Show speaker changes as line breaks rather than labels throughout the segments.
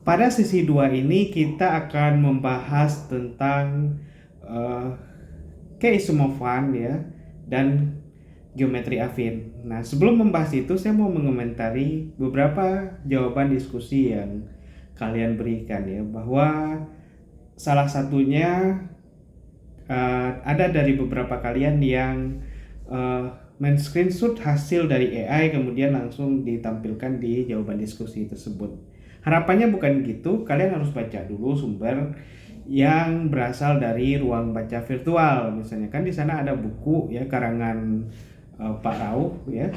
Pada sesi 2 ini kita akan membahas tentang keisomorfan ya dan geometri affin. Nah, sebelum membahas itu saya mau mengomentari beberapa jawaban diskusi yang kalian berikan ya, bahwa salah satunya ada dari beberapa kalian yang men-screenshot hasil dari AI kemudian langsung ditampilkan di jawaban diskusi tersebut. Harapannya bukan gitu, kalian harus baca dulu sumber yang berasal dari ruang baca virtual. Misalnya kan di sana ada buku ya karangan Pak Rauf ya.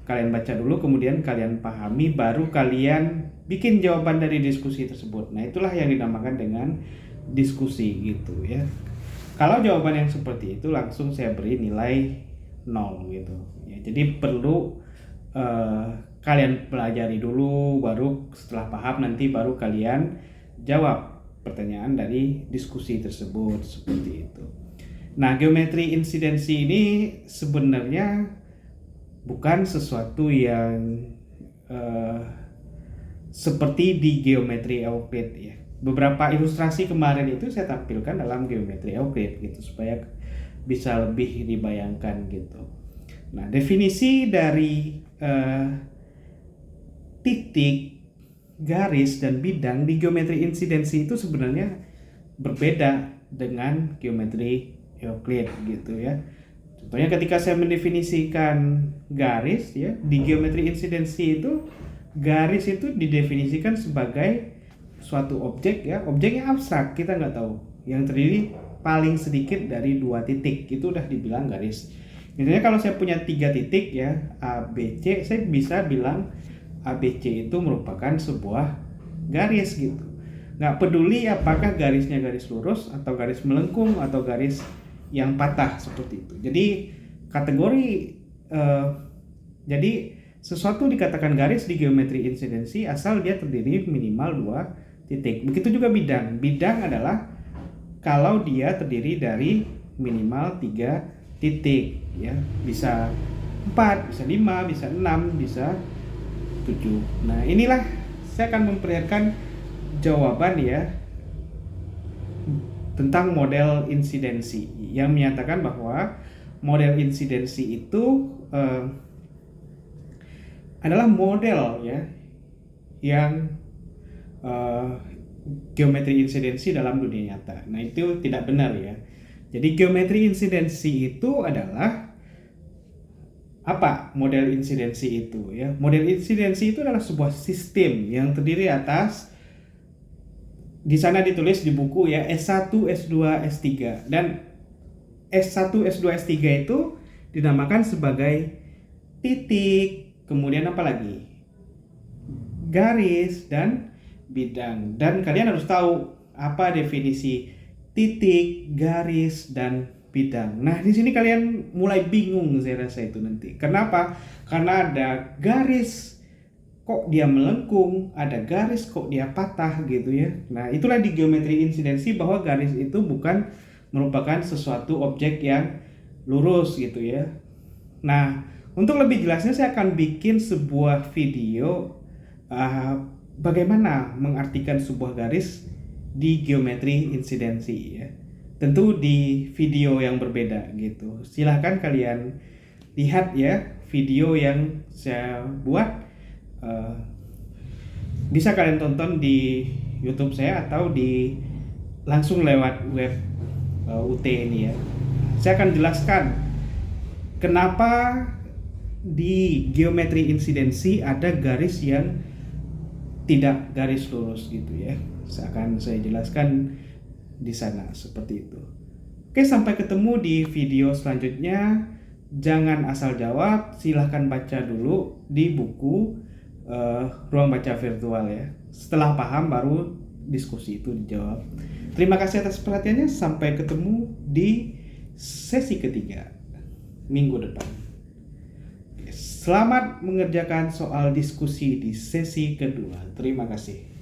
Kalian baca dulu kemudian kalian pahami baru kalian bikin jawaban dari diskusi tersebut. Nah, itulah yang dinamakan dengan diskusi gitu ya. Kalau jawaban yang seperti itu langsung saya beri nilai 0 gitu ya. Jadi perlu kalian pelajari dulu, baru setelah paham nanti baru kalian jawab pertanyaan dari diskusi tersebut, seperti itu. Nah, geometri insidensi ini sebenarnya bukan sesuatu yang seperti di geometri Euclid ya. Beberapa ilustrasi kemarin itu saya tampilkan dalam geometri Euclid gitu supaya bisa lebih dibayangkan gitu. Nah, definisi dari titik, garis, dan bidang di geometri insidensi itu sebenarnya berbeda dengan geometri Euclid gitu ya. Contohnya ketika saya mendefinisikan garis ya, di geometri insidensi itu garis itu didefinisikan sebagai suatu objek ya, objek yang abstrak, kita nggak tahu, yang terdiri paling sedikit dari 2 titik, itu udah dibilang garis. Misalnya kalau saya punya 3 titik ya, A, B, C, saya bisa bilang ABC itu merupakan sebuah garis gitu. Nggak peduli apakah garisnya garis lurus atau garis melengkung atau garis yang patah seperti itu. Jadi kategori jadi sesuatu dikatakan garis di geometri insidensi asal dia terdiri minimal 2 titik. Begitu juga bidang. Bidang adalah kalau dia terdiri dari minimal 3 titik ya. Bisa 4, bisa 5, bisa 6, bisa 7. Nah, inilah saya akan memperlihatkan jawaban ya tentang model insidensi yang menyatakan bahwa model insidensi itu adalah model ya yang geometri insidensi dalam dunia nyata. Nah, itu tidak benar ya. Jadi geometri insidensi itu adalah apa model insidensi itu ya? Model insidensi itu adalah sebuah sistem yang terdiri atas, di sana ditulis di buku ya, S1, S2, S3, dan S1, S2, S3 itu dinamakan sebagai titik, kemudian apa lagi? Garis dan bidang. Dan kalian harus tahu apa definisi titik, garis, dan bidang. Nah, di sini kalian mulai bingung saya rasa itu nanti. Kenapa? Karena ada garis kok dia melengkung, ada garis kok dia patah gitu ya. Nah, itulah di geometri insidensi bahwa garis itu bukan merupakan sesuatu objek yang lurus gitu ya. Nah, untuk lebih jelasnya saya akan bikin sebuah video bagaimana mengartikan sebuah garis di geometri insidensi ya. Tentu di video yang berbeda gitu. Silahkan kalian lihat ya video yang saya buat. Bisa kalian tonton di YouTube saya atau di langsung lewat web UT ini ya. Saya akan jelaskan kenapa di geometri insidensi ada garis yang tidak garis lurus gitu ya. Saya jelaskan di sana seperti itu. Oke, sampai ketemu di video selanjutnya. Jangan asal jawab, silahkan baca dulu di buku ruang baca virtual ya. Setelah paham baru diskusi itu dijawab. Terima kasih atas perhatiannya. Sampai ketemu di sesi ketiga minggu depan. Selamat mengerjakan soal diskusi di sesi kedua. Terima kasih.